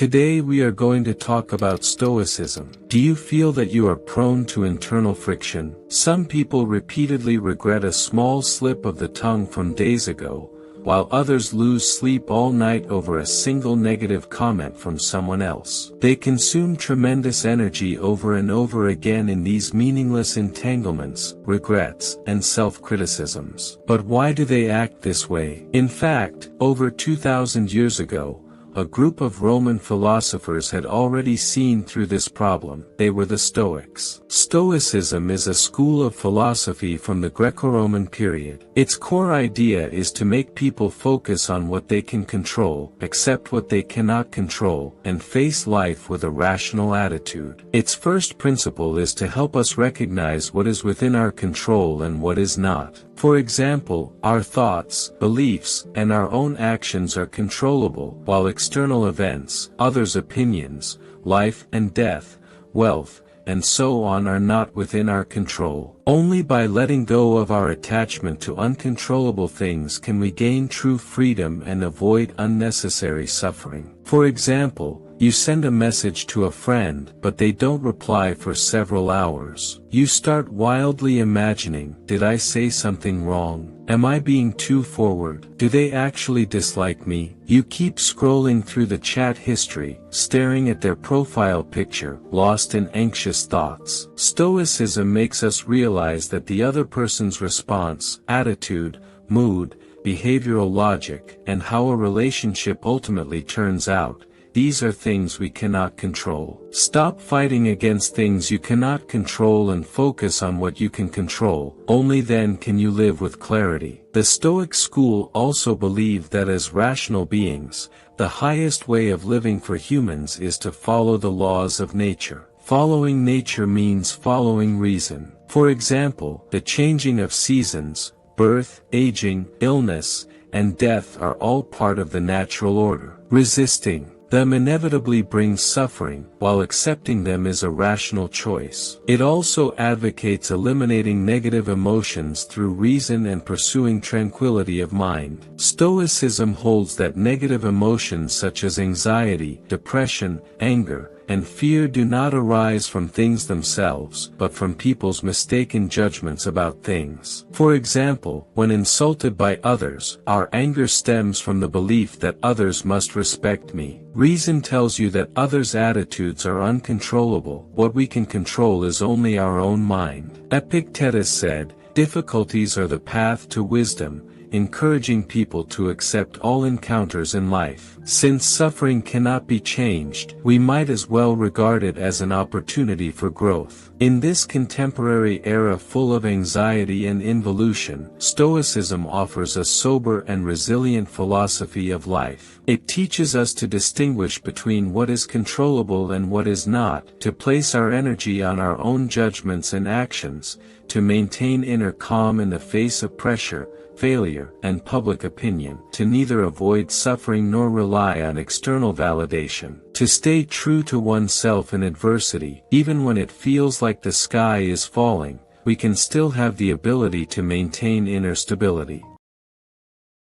Today we are going to talk about Stoicism. Do you feel that you are prone to internal friction? Some people repeatedly regret a small slip of the tongue from days ago, while others lose sleep all night over a single negative comment from someone else. They consume tremendous energy over and over again in these meaningless entanglements, regrets, and self-criticisms. But why do they act this way? In fact, over 2,000 years ago, a group of Roman philosophers had already seen through this problem. They were the Stoics. Stoicism is a school of philosophy from the Greco-Roman period. Its core idea is to make people focus on what they can control, accept what they cannot control, and face life with a rational attitude. Its first principle is to help us recognize what is within our control and what is not. For example, our thoughts, beliefs, and our own actions are controllable, while external events, others' opinions, life and death, wealth, and so on are not within our control. Only by letting go of our attachment to uncontrollable things can we gain true freedom and avoid unnecessary suffering. For example, you send a message to a friend, but they don't reply for several hours. You start wildly imagining, did I say something wrong? Am I being too forward? Do they actually dislike me? You keep scrolling through the chat history, staring at their profile picture, lost in anxious thoughts. Stoicism makes us realize that the other person's response, attitude, mood, behavioral logic, and how a relationship ultimately turns out, these are things we cannot control. Stop fighting against things you cannot control and focus on what you can control. Only then can you live with clarity. The Stoic school also believed that as rational beings, the highest way of living for humans is to follow the laws of nature. Following nature means following reason. For example, the changing of seasons, birth, aging, illness, and death are all part of the natural order. Resisting them inevitably brings suffering, while accepting them is a rational choice. It also advocates eliminating negative emotions through reason and pursuing tranquility of mind. Stoicism holds that negative emotions such as anxiety, depression, anger, and fear do not arise from things themselves, but from people's mistaken judgments about things. For example, when insulted by others, our anger stems from the belief that others must respect me. Reason tells you that others' attitudes are uncontrollable. What we can control is only our own mind. Epictetus said, "Difficulties are the path to wisdom," encouraging people to accept all encounters in life. Since suffering cannot be changed, we might as well regard it as an opportunity for growth. In this contemporary era full of anxiety and involution, Stoicism offers a sober and resilient philosophy of life. It teaches us to distinguish between what is controllable and what is not, to place our energy on our own judgments and actions, to maintain inner calm in the face of pressure, failure, and public opinion, to neither avoid suffering nor rely on external validation, to stay true to oneself in adversity. Even when it feels like the sky is falling, we can still have the ability to maintain inner stability.